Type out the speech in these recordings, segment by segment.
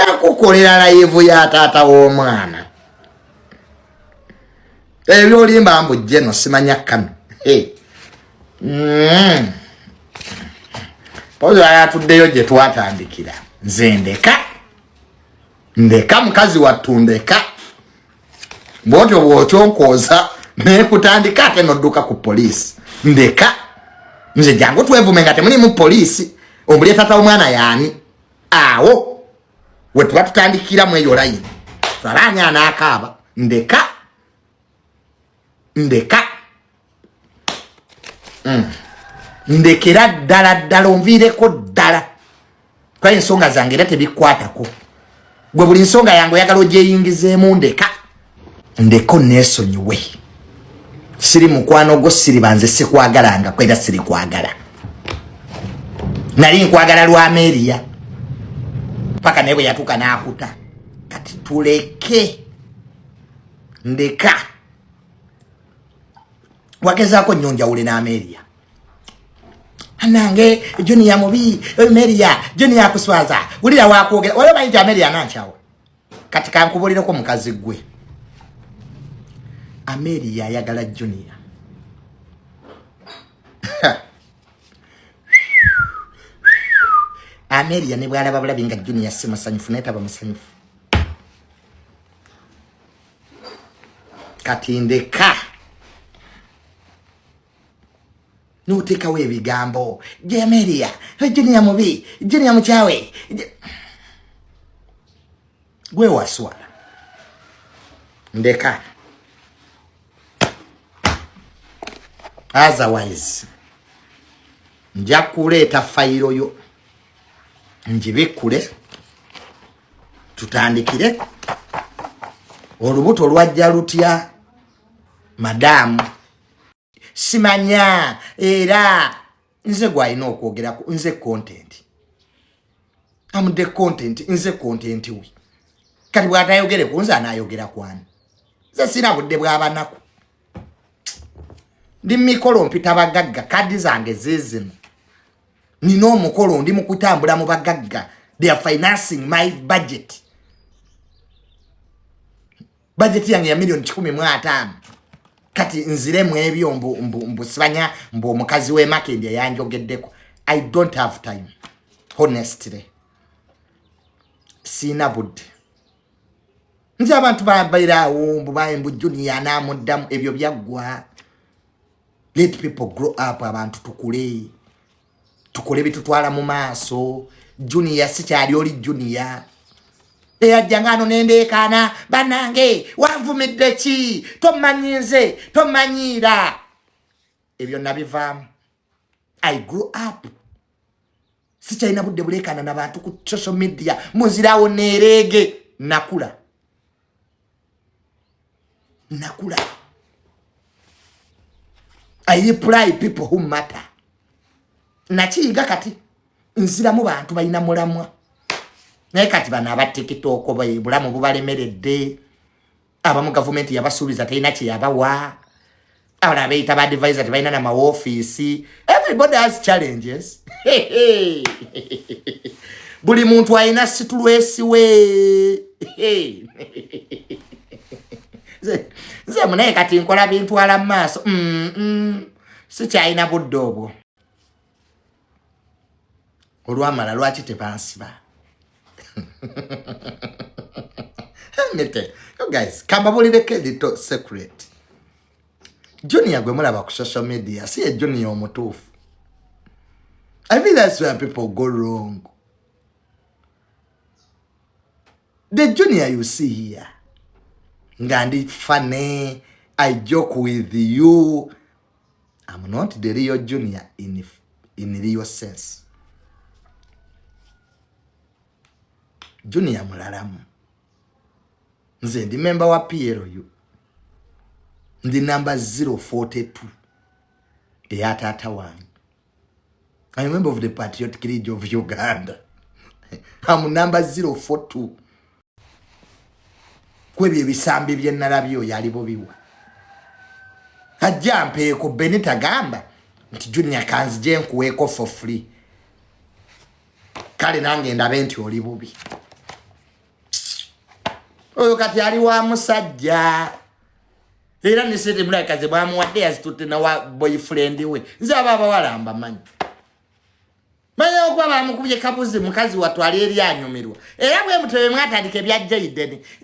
kukolera live ya tata w'omwana ebyo olimba ambu jeno simanya kano Pozo yatuddeyo gye twatandikira nze ndeka mukazi watundeka bwotyo bwokyonkoza nekutandika ate nodduka ku polisi ndeka nze jangu twevume nga temuli mu polisi omuli tata w'omwana yani awo we tuba tutandikira mu eyo layini twalanya anaakaaba ndeka ndekera ddala onviireko ddala kwa ensonga zange era tebikwatako gwe buli nsonga yange oyagala ogyeyingizeemu ndeko neesonyiwe siri mukwano gwo siri banze sikwagalanga kwera siri kwagala nali nkwagala lwa Ameria paka nebwe yatuka n'akuta kati tuleke ndeka wagezaako nnyonja ule na Ameria anange Junior mubi Ameria Junior kuswaza ulira wakwogera wale bayita Ameria nanchawo kati kankubulireko mukazi gwe Ameria yagala Junior Ameria ne bwala babula binga Junior simusanyufu netaba musanyufu kati ndeka nuteka we bigambo je Ameria Junior mubi Junior muchawe gwe waswala ndeka otherwise nja kuleeta fayiro yo njibikule tutandikire olubuto lwajja lutya madamu simanya era nze gwalina okwogerako nze content I'm the content nze content we kati bwatayogere ku nze anayogera kwani nze sina budde bw'abanaku ndi mikolo mpita bagagga kadi zange zizino nino omukolo ndi mukutambula mu bagagga they are financing my budget yange ya milioni 15 kati nziremu ebyo mbusibanya mbu omukazi we Makendi yanjogeddeko I don't have time honestly sina budde nze abantu babayirawo mbubaye mbu Junior namuddamu ebyo byaggwa let people grow up abantu tukule bitutwala mu maaso Junior sikyali oli Junior eyajjangano nendekana banange wanvumidde ki tomanyize tomanyira ebyo nabivaamu I grew up sikyalina budde bulekana n'abantu ku social media muzirawo nerege nakula I apply people who matter nakiyiga kati nziramu bantu balina mulamwa naye kati bano aba TikTok bulamu bubalemeredde abamu government yabasuubiza talina kye yabawa abala beeyita ba advisor tebalina na maoffice everybody has challenges buli muntu alina situation we nze munaye kati nkola bintu ala maaso sikyalina budde obwo olwamala lwaki tebansiba you guys kambabulireko little secret Junior gwe mulaba ku social media si ye Junior omutuufu I think that's where people go wrong. The Junior you see here ngandi funny I joke with you I'm not the real Junior in real sense. Junior mulalamu nze ndi member wa PLU ndi number 042 eya tata wange I'm a member of the Patriotic League of Uganda I'm number 042 kwebyo ebisambi bye nalabyo yalibo biwa ajja mpeeko Benita gamba nti Junior kanzije nkuweeko for free kale nange ndabe nti oli bubi oyo kati ali wa musajja era ne sete mulaka ze bamuwadde azitutte na wa boyfriend we nze ababa walamba manyi manya okuba bamukubye kabuzi mukazi watwali eri anyumirwa era bwe mutebe mwatandika ebya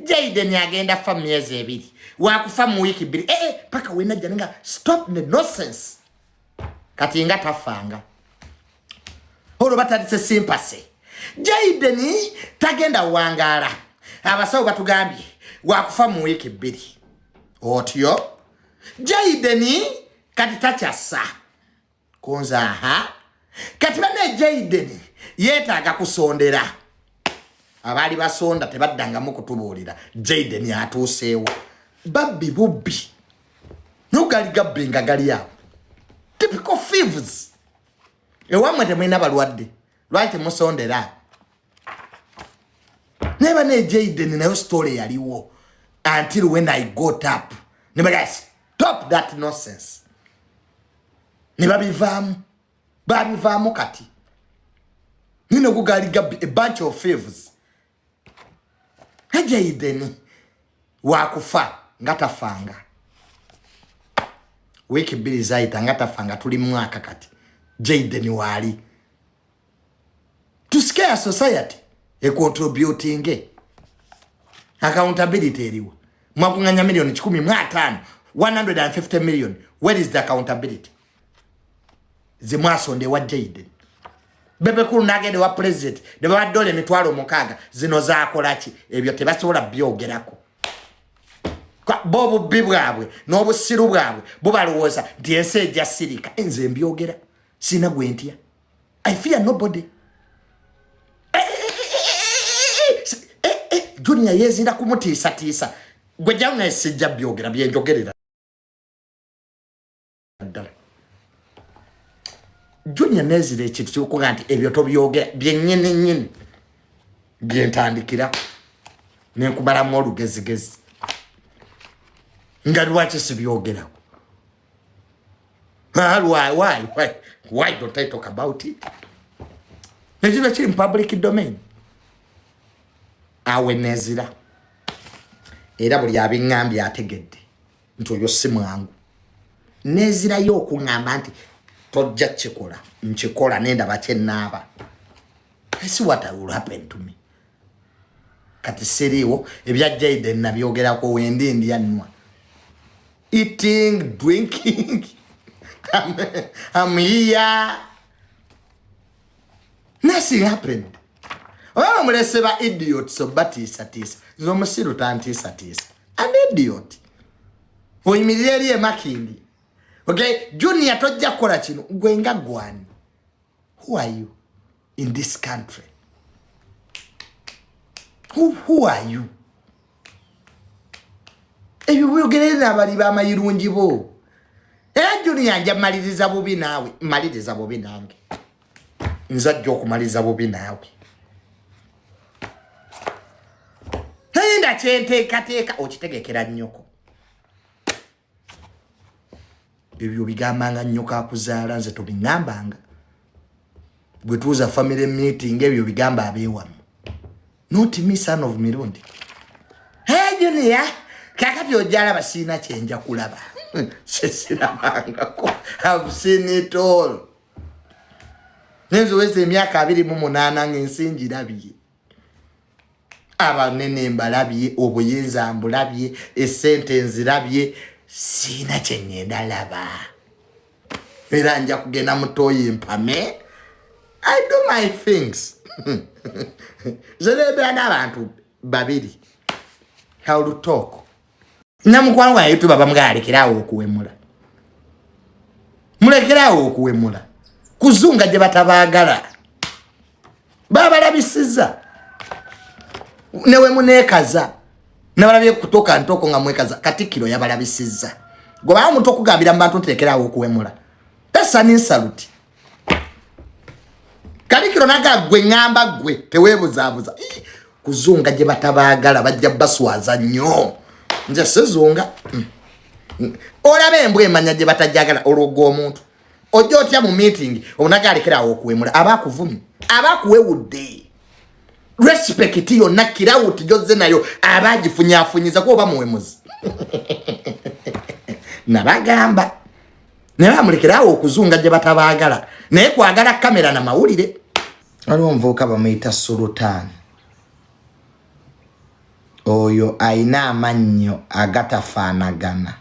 Jayden agenda fa myezi ebiri wakufa mu wiki biri paka wena jananga stop the nonsense kati nga tafanga holo batadise sympathy Jayden tagenda wangala abasawo batugambye wakufa mu wiki biri otyo Jayden kati tachasa konza kati bane Jayden yetaaga kusondera abali basonda tebaddanga mu kutubulira Jayden atuuseewo babbi bubbi nugali gabbinga gali yawo typical thieves ewamwe temwina balwadde lwaki musondera neba ne Jayden nayo story yaliwo until when I got up neba guys stop that nonsense neba babivamu kati nino kugali gabbi a bunch of thieves Jayden wakufa ngatafanga wiki bili zaita ngatafanga tuli mwaka kati Jayden wali to scare society contributing accountability eriwa mwakunganya milioni 10 mwatano 150 million where is the accountability zimwasonde wa Jayden bebe kulu nagende wa president de badole mitwalo mukaga zino zakolaki ebyo tebasobola byogerako bobu bibwabwe n'obusiru bwabwe bubalowoza nti ensi ejja sirika enze mbyogera sina gwentya I fear nobody Junior yezinda kumutiisa gwe jawna esijja byogera byenjogerera Junior nezire ekintu ky'okuga nti ebyo tobyogera byennyini byentandikira nenkubalamu olugezigezi nga lwaki sibyogerako why don't I talk about it nekiba kiri mu public domain awe nezira era buli abiŋŋambye ategedde nti oyo si mwangu nezirayo okuŋŋamba nti tojja kikola nkikola nendaba kyennaaba esi what will happen to me kati seriwo ebya Jayden nabyogerako wendindi yanwa eating drinking I'm here nothing happened oyo muleseba idiot so batisa zo musiru tantisa an idiot oyimirire eri emakindi okay Junior tojja kola kino gwenga gwani who are you in this country who are you ebyo byogerera abali bamayirungi bo Junior anja maliriza bubi nawe maliriza bubi nange nzajja okumaliza bubi nawe Nda kyenteekateeka okitegekera nnyoko ebyo bigambanga nnyoko akuzaala nze tobiŋŋambanga gwe tuuza family meeting ebyo bigamba abeewamu not me son of mirundi Junior kakati ojjalaba siina kyenja kulaba sesirabangako I've seen it all nenzoweza emyaka 28 ng'ensi ngirabye abanene mbalabye obuyinza mbulabye esente nzirabye sina kyenyenda laba era nja kugenda mutoyi mpame I do my things zerebe n'abantu babiri how to talk namukwano wa YouTube bamgalekerawo okuwemula mulekerawo okuwemula kuzunga gye batabagala babalabisiza newe munekaza nabalabye kutoka ntoko nga mwekaza katikiro yabalabisiza goba omuntu okugambira mu bantu ntekerawo okuwemula that's an insult katikiro naga gwe ngamba gwe tewebuzabuza kuzunga gye batabagala bajja baswaza nnyo nze sizunga olabe embwe emanya gye batajagala ologo omuntu ojja otya mu meeting onagalekerawo okuwemula abakuvumi abakuwewudde respect yo nakirawo tijoze nayo abagifunyafunyiza ko bamuwemuzi nabagamba nabamulekerawo okuzunga gye batabagala naye kwagala kamera na mawulire waliwo mvuka bamuita Sultan oyo aina amannyo agatafaanagana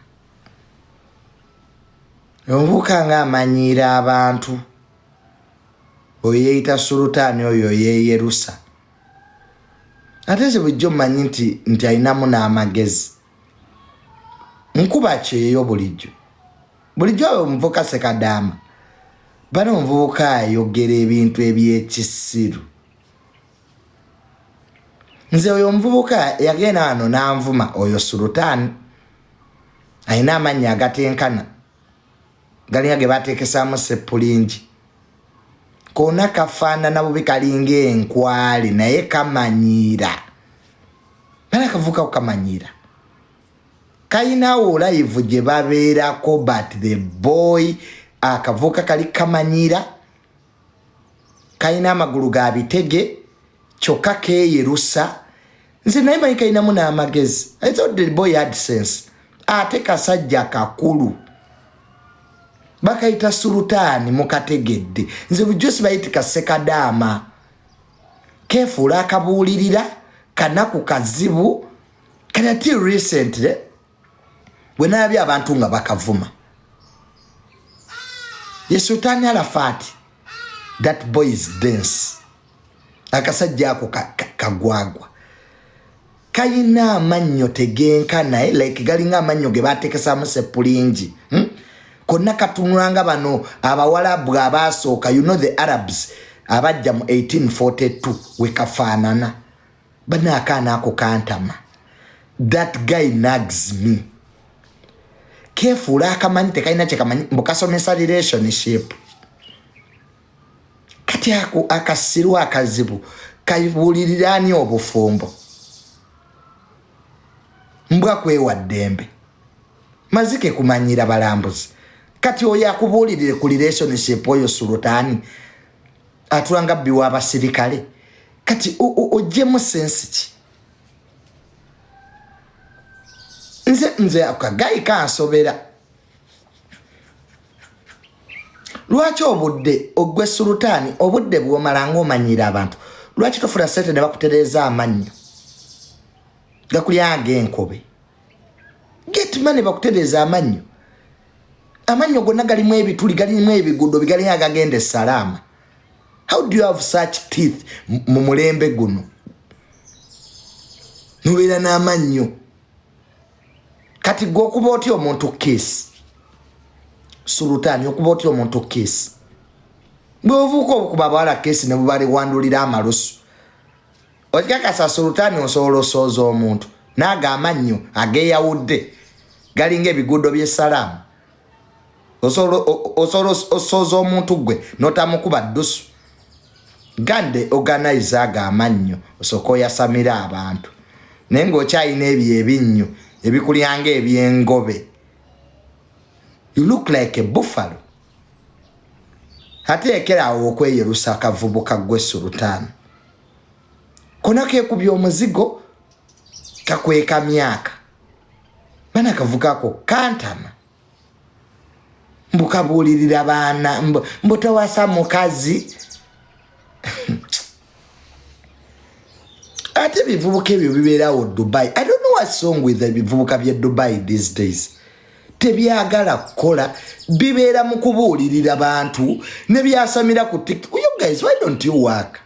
mvuka nga amanyira abantu oyo yeita Sultan oyo yeyerusa ateze bujjo manyi nti ainamu n'amagezi nkuba kyeyo bulijjo mvuka Sekadama bano mvuka ayogera ebintu ebyekisiru nze oyo mvubuka yagenda wano n'anvuma oyo Sultan ayina amannya agatenkana gali ge bateekesaamu seppulingi kona kafaanana bubi kalinga enkwale naye kamanyiira bana kavuka kukamanyiira kayinawo live gye babeerako but the boy akavuka kali kamanyiira kayina amagulu ga bitege kyokka keeyerusa nze naye manyi kayinamu n'amagezi. I thought the boy had sense. Ate kasajja kakulu bakayita Sultan mukategedde nze bujosi bayitika Sekadama kefuula akabuulirira kanaku kazibu kati ati recently bwe nalabye abantu nga bakavuma ye Sultan Arafat that boy is dense akasajja ako kagwagwa kayina amannyo tegenka naye like galinga amannyo ge batekesaamu seppulingi konna katunulanga bano abawalabu abasooka you know the Arabs abajja mu 1842 wekafaanana bana akaana ako kantama that guy nags me kefuula akamanyi tekalina kyekamanyi mbukasomesa relationship kati ako akasiru akazibu kayibuuliriraani obufumbo mbwa kwewa ddembe mazike kumanyira balambuzi kati oyo akubuulirire ku relationship oyo Sultan atulanga biwa abasirikale kati ojjemu sensi ki nze akagayi kansobera lwaki obudde ogwe Sultan obudde bw'omalanga omanyira abantu lwaki tofuna sente ne bakutereeza amannyo gakulyaga enkobe get money bakutereeza amannyo gonna galimu ebituli galimu ebigudo bigalinga gagende salama. How do you have such teeth mu mulembe guno nubeera n'amannyo kati gwe okuba otya omuntu kesi Sultan okuba otya omuntu kesi bwe ovuuka okuba abawala kesi ne bubaliwandulira amalusu okikakasa Sultan osobola osooza omuntu naaga amannyo ageeyawudde galinga ebigudo by'essalaamu osobola osooza omuntu gwe n'otamukuba ddusu gande organize aga amannyo osooka oyasamira abantu naye ng'okyalina ebyo ebinnyo ebikulyanga ebyengobe. You look like a buffalo. Hati ekerawo okweyerusa akavubuka gwe Sultan kona kekubya omuzigo kakweka myaka bana kavukako kantama mbukabuulirira baana mbutawasa mukazi ate bivubuka ebyo bibeerawo Dubai. I don't know what's wrong with the bivubuka bya Dubai these days. Tebyagala kukola bibeera mu kubuulirira bantu ne byasamira ku TikTok. You guys, why don't you work?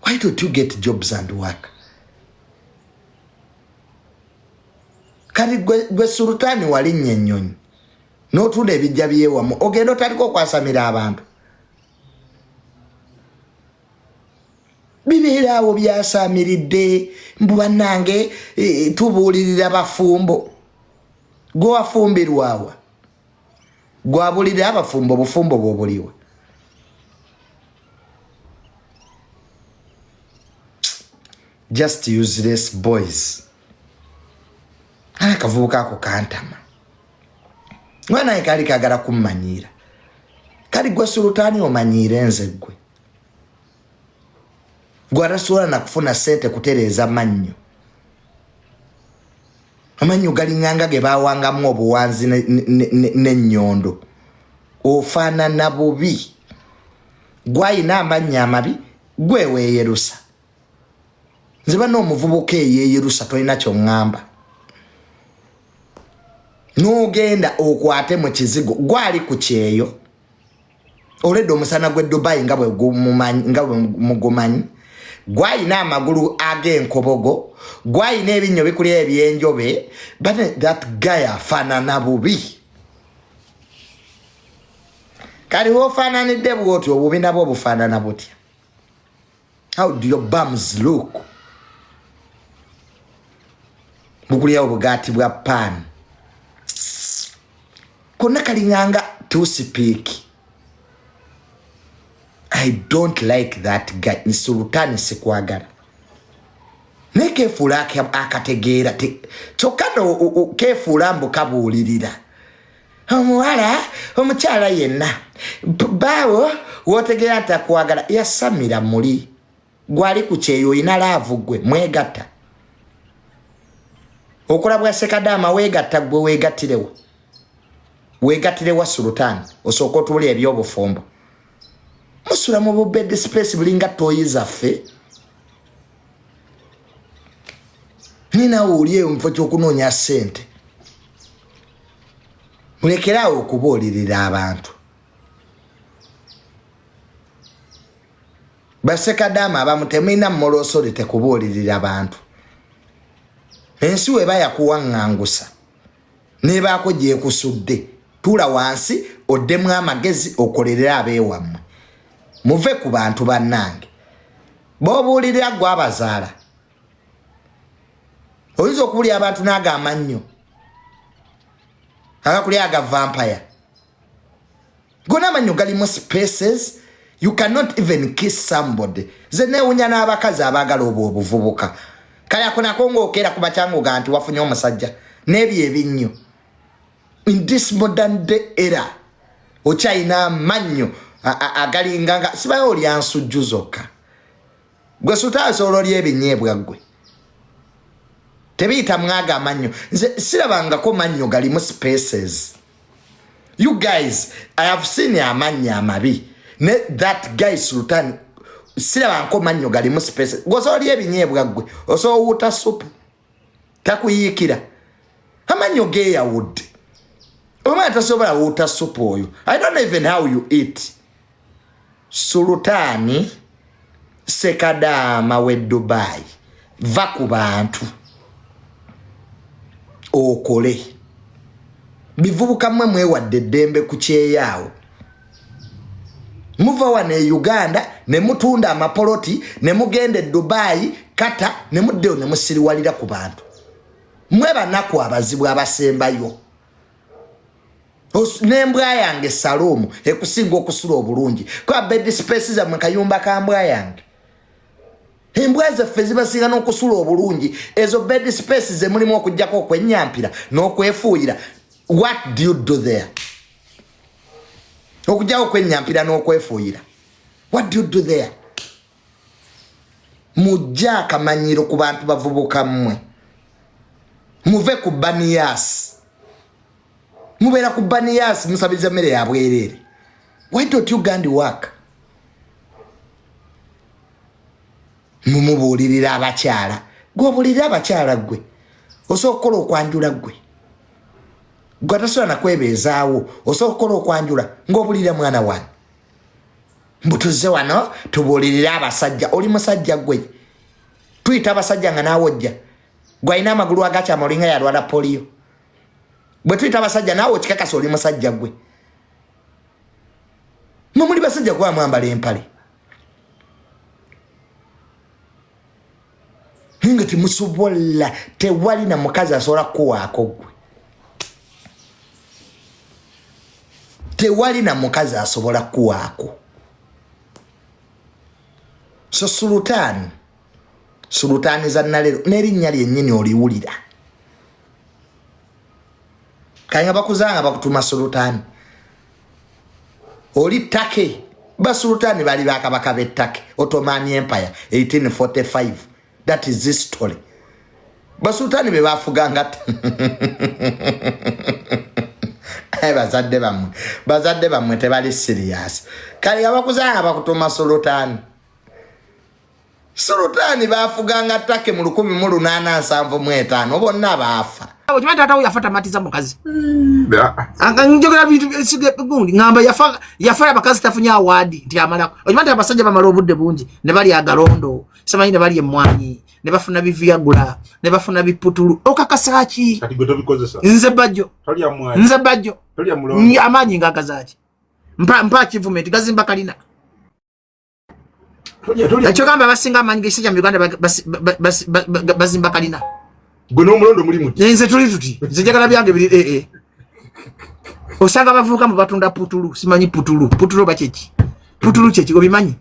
Why don't you get jobs and work? Kali gwe Sultan walinnya ennyonyi n'otunda ebijja byewamu ogenda otaliko okwasamira abantu bibeerawo byasamiridde mbu bannange tubuulirira bafumbo gwe wafumbirwawa gwabulirira abafumbo bufumbo bwobuliwa just useless boys. Akavubuka ako kantama mwana kali kagala kumanyira kali gwe Sultan omanyire nze gwe gwarasobola na kufuna sente kutereeza mannyo. Amannyo galinganga ge bawangamu obuwanzi n'ennyondo. Ofaanana bubi. Gwayina amannya amabi gwe weeyerusa. Nze bano omuvubuka eyeeyerusa tolina ky'oŋŋamba. N'ogenda okwate mu kizigo gwali ku kyeyo. Oledde omusana gwe Dubai nga bwe mugumanyi. Gwayina amagulu ag'enkobogo. Gwayina ebinnyo bikuli ebyenjobe. But that guy afaanana bubi. Kali wofaananidde bw'otyo obubi nabwo bufaanana butya? How do your bums look? Bukulyawo bugaati bwa pan. Konna kalinganga to speak. I don't like that guy. Sultani sikwagala. Nekefuula akategeera. Kyokka kefuula mbu kabuulirira. Omuwala omukyala yenna baawo wootegeera nti akwagala yasamira muli. Gwali ku kyeyo oyina laavu gwe mwegatta. Okola bwa Sekadaama weegatta gwe weegattirewo. Weegattirewa Sultani osooka otuulira eby'obufumbo. Musula mu bed space bulinga toyi zaffe. Nina uli mfo ky'okunoonya ssente. Mulekerawo okubuulirira abantu. Basekadaama abamu temulina mmolosole tekubuulirira abantu. Ensi weba yakuwaŋŋangusa nebaako gyekusudde. Tuula wansi oddemu amagezi okolerera abeewammwe. Muve ku bantu bannange. B'obuulirira gwe abazaala. Oyinza okuwulira abantu n'aga amannyo. Agakuli aga vampire. Gonna amannyo galimu spaces. You cannot even kiss somebody. Ze neewunya n'abakazi abaagala obwo obuvubuka. Kaya kunako ng'okeera ku bakyango ga nti wafunye omusajja. N'ebyo ebinnyo. In this modern day era. Okyayina amannyo agalinganga. Sibayo olya nsujju zokka. Gwe Sultani osobola olya ebinyeebwa gwe. Tebiyita mwaga amannyo. Nze sirabangako mannyo galimu spaces. You guys, I have seen amannyo amabi. That guy Sultani sirabangako mannyo galimu spaces. Gwosobola olya ebinyeebwa gwe. Osobola wuuta supu. Takuyiikira. Amannyo geeyawudde. Omwana tasobola wuuta supu oyo. I don't know even how you eat. Sultani Sekadaama we Dubai. Va ku bantu. Okole. Bivubuka mmwe mwewadde eddembe ku kyeyaawo. Muva wane Uganda ne mutunda amapoloti ne mugende Dubai kata ne muddeyo ne musiriwalira ku bantu. Mwe banaku abazibu abasembayo. Nembwa yange Salomu ekusinga okusula obulungi. Kwa bed spaces za mukayumba ka mbwa yange. Embwa zaffe zibasinga n'okusula obulungi. Ezo bed spaces ze mulimu okujjako okwenyampira n'okwefuuyira. What do you do there? Okujjako okwenyampira n'okwefuuyira. What do you do there? Mujja akamanyiro ku bantu bavubuka mmwe. Muve ku Banias. Mubeera ku Banias musabiza mmere ya bwerere. Why don't you go and work? Mumubuulirira abakyala. Gwe obuulirira abakyala gwe. Osobola okukola okwanjula gwe. Gwe atasobola nakwebeezaawo. Osobola okukola okwanjula ng'obuulirira mwana wange. Mbutuze wano tubuulirira abasajja. Oli musajja gwe. Tuyita abasajja nga naawe ojja. Gwe alina amagulu agakyama olinga yalwala polio. Bwe tuyita abasajja naawe okikakasa oli musajja gwe. Mwe muli basajja kuba mwambala empale. Nga temusobola tewali na mukazi asobola kuwaako gwe. Tewali na mukazi asobola kuwaako. So Sultani za nalero n'erinnya lyennyini oliwulira. Kanya bakuzanga bakutuma Sultani. Oli take Basultani bali bakabaka bettake Ottoman Empire 1845. That is this story. Basultani be bafuganga bazadde bamwe tebali serious. Kali abakuzanga bakutuma Sultani bafuganga ttake mu 1875 bonna baafa. Okimanyi taata yafa matiza mukazi. Njogera bintu esige gundi ngamba yafa abakazi tafunya awadi nti amala. Okimanyi abasajja bamala obudde bungi ne bali agalondo. Semanyi ne bali emwanyi ne bafuna bivyagula ne bafuna biputulu. Okakasaki. Kati goto bikozesa. Nze bajjo. Toli ya mwanyi. Nze bajjo. Toli ya mulondo. Amanyi ngakazaki. Mpa kivumenti gazimba kalina. Ekyo gamba abasinga amanyi gesija mu Uganda bazimba kalina. Gwe n'omulondo muli muti. Nze tuli tuti. Nze njagala byange biri Osanga bavuka mu batunda putulu, simanyi putulu. Putulu bakeki. Putulu kyeki obimanyi?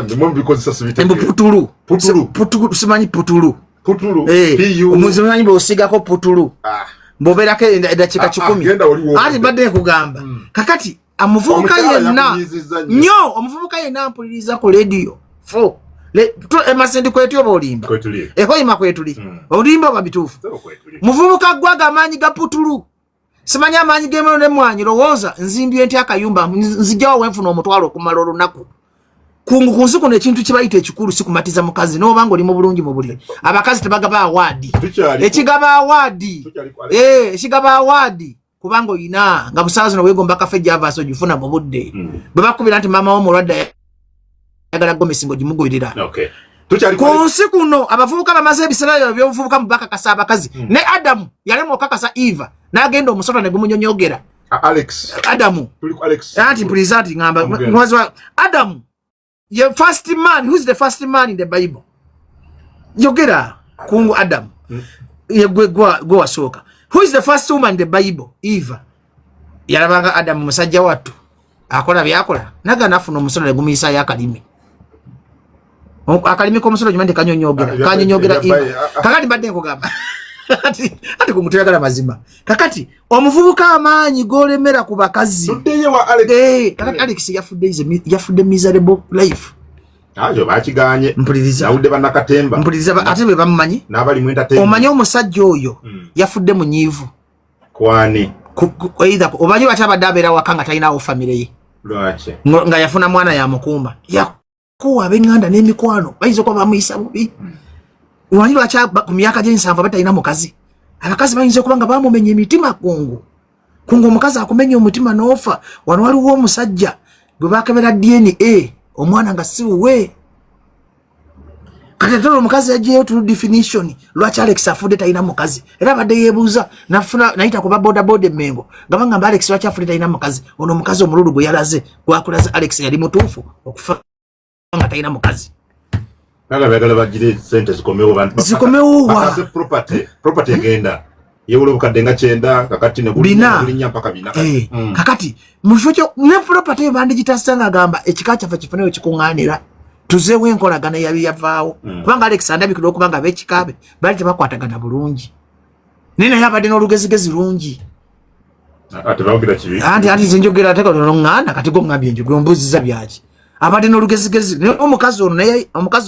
Ndimo bikozesa sibite. Embo putulu. Putulu simanyi putulu. Putulu. Omuzimanyi bosigako putulu. Mboberako edakika 10. Ati badde kugamba. Kakati amuvubuka yenna. Nnyo omuvubuka yenna ampuliriza ku radio. 4 Emasindi kwetyo bolimba. Ehoima kwetuli. Olimba babitufu. Muvubuka gwaga amanyi ga putulu. Simanya amanyi gemero ne mwanyi lowooza nzimbye enti akayumba nzijawo wenfuna omutwalo okumala olunaku. Kungu kunsiku nekintu kibayita ekikulu sikumatiza mukazi n'obanga oli mu bulungi mu buliri. Abakazi tebagaba awadi. Ekigaba awadi. Ekigaba awadi. Kubanga oyina nga busaazi no wegomba kafe javaaso ogifuna mu budde. Bwe bakubira nti mama wo mulwadde agala gomesingo jimugwirira. Okay. Kunsi kuno abavubuka bamaze ebisera by'obuvubuka mu bakakasa abakazi. Ne Adamu yalemo okakasa Eva n'agenda omusota ne gumunyonyogera. Adamu. Anti present ngamba Adamu. The first man, who's the first man in the Bible? Yogera kungu Adam. Go asoka. Who is the first woman in the Bible? Eva. Yalabanga Adam musajja watu. Akola byakola. Naga nafuna omusolo ne gumisa yakalimi. Akalimi ko musolo jumande kanyonyogera Eva. Kakati badde kugamba. Ati kumutuyagala mazima. Kakati omuvubuka amanyi golemera ku bakazi. Tudeye wa Alex. Kakati Alex yafudde miserable life. Ajo bakiganye. Mpuliriza. Nawudde banakatemba. Mpuliriza ate be bamumanyi. N'abali mu entertainment. Omanyi omusajja oyo yafudde mu nyivu. Kwani? Either obanyi batabadde abeera wakanga talinawo family ye. Lwaki? Nga yafuna mwana ya mukumba. Yakuwa ab'enganda n'emikwano bayinza okuba bamuyisa bubi. Wanyi lwacha ku myaka gy'ensanvu batalina mukazi. Abakazi bayinza okuba nga bamumenye emitima kungu. Kungu omukazi akumenya omutima n'ofa. Wano waliwo omusajja gwe bakebera DNA omwana nga si wuwe. Kati atono omukazi yajeyo to definition lwachi Alex afudde talina mukazi. Era badde yeebuuza nafuna nayita ku boda Mengo. Ngabanga mba Alex lwachi afudde talina mukazi. Ono omukazi omululu gwe yalaze gwakulaze Alex yali mutuufu okufa nga talina mukazi. Naga bagala bagire sente zikomewo bantu. Zikomewo wa. Akase property agenda. Yewulo bukaddenga 9 kakati ne bulinya mpaka bina. Kakati mufocho ne property bandi gitasanga gamba ekikacha fa kifuneyo kikunganira. Tuzewe enkolagana yabi yavaawo. Kubanga Alexander bikulo kubanga abekikabe bali tebakwatagana bulungi. Nina yabadde n'olugezigezi lungi. Ate bagira kibi. Anti zinjogera ateka ngana kati go ngambye njogera mbuziza byaki. Abadde n'olugezigezi omukazi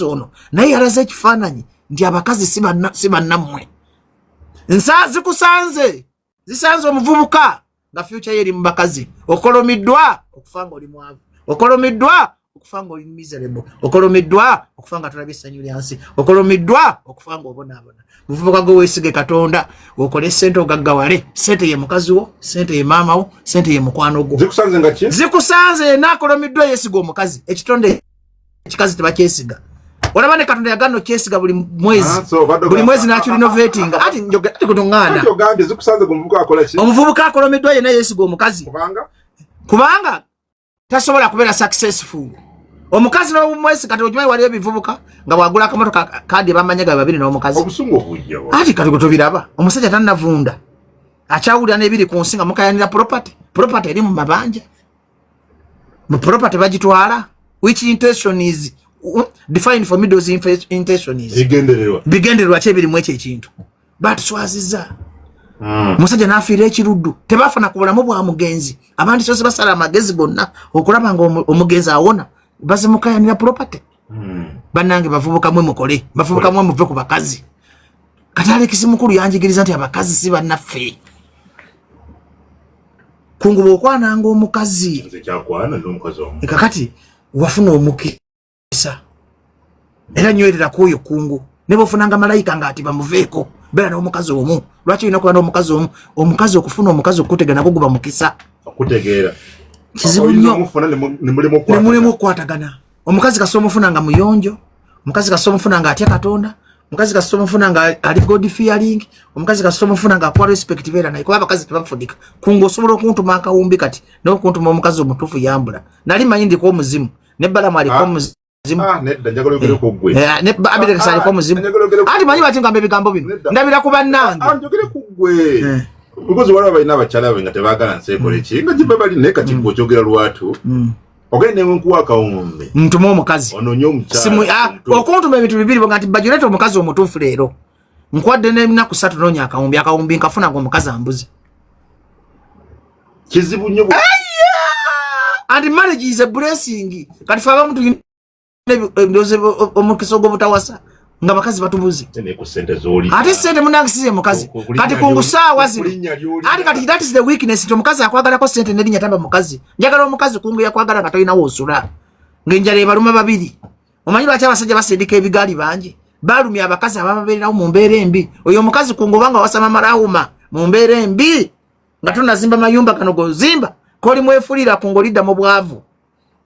ono naye yalaze ekifaananyi ndi abakazi siba nammwe. Nsa zikusanze zisanze omuvubuka nga future yeri mbakazi okolomiddwa okufanga oli mwavu okolomiddwa okufanga oli miserable okolomiddwa okufanga tulabye essanyu lyansi okolomiddwa okufanga obonaabona muvubuka gwe weesige Katonda okole sente ogaggawale sente ye mukazi wo sente ye maama wo sente ye mukwano gwo zikusanze nga ki zikusanze nakolomiddwa yeesiga omukazi ekitonde ekikazi tebakyesiga olaba ne Katonda yagano kyesiga buli mwezi nacho renovating ati njoga ati kutongana njo gambe zikusanze gumuvubuka akola ki omuvubuka akolomedwa yena yeesiga omukazi kubanga tasobola kubeera successful omukazi no mwezi kati ojumayi waliyo bivubuka nga wagula akamotoka kadi bamanyaga babiri n'omukazi obusungu obujja ati kati kutobiraba omusajja tanavunda achawulira n'ebiri ku nsinga mukayanira property eri mu mabanja mu property bagitwala which intention is define for me those intentions bigendererwa kyebiri mu ekyo ekintu but swaziza Musajja nafiira ekiruddu tebafuna ku bulamu bwa mugenzi abandi sose basala amagezi gonna okulaba nga omugenzi awona bazimukayanira property banange bavubuka mwe mukole bavubuka mwe muve ku bakazi katale kisimukulu yanjigiriza nti abakazi si bannaffe kunguba okwananga omukazi kakati wafuna omukisa era nywerera kuoyo kungu nebo ofunanga malayika nga ati bamuveeko bera n'omukazi omu lwaki olina kuba n'omukazi omu omukazi okufuna omukazi okutegana nako guba mukisa okutegeera kizibu nnyo ne mulemu okukwatagana omukazi kasoma omufuna nga muyonjo omukazi kasoma omufuna nga atya Katonda omukazi kasoma omufuna nga ali God fearing omukazi kasoma omufuna nga akwa respect beera naye kuba abakazi tebafudika kungo osobola okuntuma akawumbi kati n'okuntuma omukazi omutuufu yambula nali manyi ndiko omuzimu ne Balamu aliko omuzimu nedda njagala ogere ku ggwe abire kasali ko muzimu ati manyi bati ngambe bigambo bino ndabira ku bannange njogere ku ggwe because wala balina abakyala be nga tebaagala nseekole ki nga gibba bali naye kati bw'okyogera lwatu ogende nkuwa akawumbi ntuma omukazi ononye omukyala okuntuma ebintu bibiri nga nti bajulete omukazi omutuufu leero nkwadde n'enaku 3 noonya akawumbi nkafuna nga omukazi ambuze kizibu nnyo and marriage is a blessing kati fa abamuntu ndoze omukisa ogw'obutawasa nga bakazi batubuze ate sente munange size mukazi kati kungusawa zino ati kati that is the weakness to mukazi akwagalako sente nerinya tamba mukazi njagala omukazi kungu yakwagala nga tolina wosula ng'enjala ebaluma babiri omanyi lwaki abasajja basindika ebigaali bangi balumya abakazi abababeererawo mu mbeera embi oyo omukazi kungu banga wasama malawuma mu mbeera embi nga tonazimba mayumba kano gozimba koli mwefulira kungu olidda mu bwavu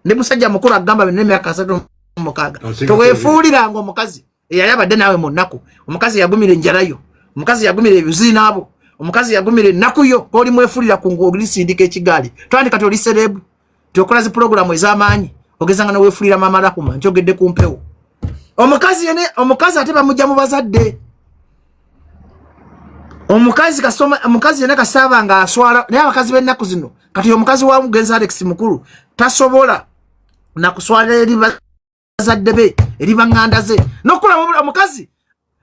ne musajja mukulu agamba bino emyaka 3 mukaga towefuulira ngo omukazi eyali abadde naawe mu nnaku omukazi yagumira enjalayo omukazi yagumira ebizi naabo omukazi yagumira ennaku yo koli mwefulira ku ng'olisindika ekigaali twandika toli serebu tokola zi programu ez'amaanyi ogezanga n'oweefulira maama Rahuma nkyogedde ku mpewo omukazi ate bamujja mu bazadde omukazi yena kasaaba nga aswala naye abakazi b'ennaku zino kati omukazi wa mugenzi Alex mukulu tasobola nakuswala eri bazadde be eri banganda ze nokula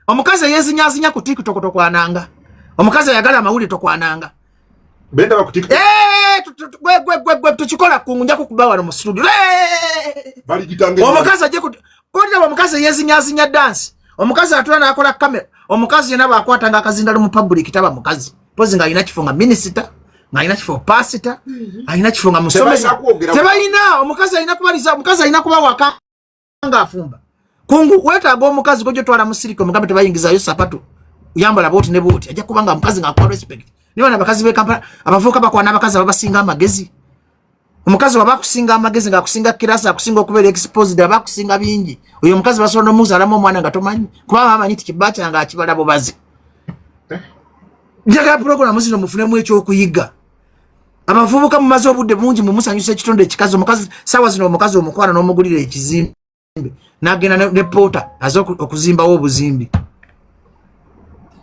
omukazi yezinyazinya ku TikTok tokwananga omukazi ayagala amawulire tokwananga benda ku TikTok gwe tukikola kunja kukubawa mu studio bali gitange omukazi aje kodde omukazi yezinyazinya dance omukazi atula nakola kamera omukazi yena bakwatanga akazindalo mu public taba mukazi pozi nga alina kifunga minister nga alina kifo pastor alina kifunga musomesa tebalina omukazi alina kubaliza omukazi alina kuba waka nga afumba kungu wetaaga omukazi gojo twala musiriko mugambe tebayingizayo sapatu yambala boti ne boti ajja kubanga omukazi nga akwa respect niba nabakazi be Kampala abavuka bakwana abakazi abasinga amagezi omukazi wabakusinga amagezi nga akusinga kirasa akusinga okubeera exposed abakusinga bingi oyo omukazi basono muzalamu omwana nga tomanyi kuba amanyi tikibacha nga akibala bobazi njaga program zino mufunemu ekyokuyiga abavubuka mu mazo obudde bungi mu musanyusa ekitonde ekikazi omukazi sawa zino omukazi omukwana n'omugulira ekizimbe nagenda ne pota azo okuzimbawo obuzimbi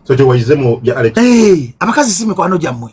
so je wayizemu ya Alex abakazi simikwano jammwe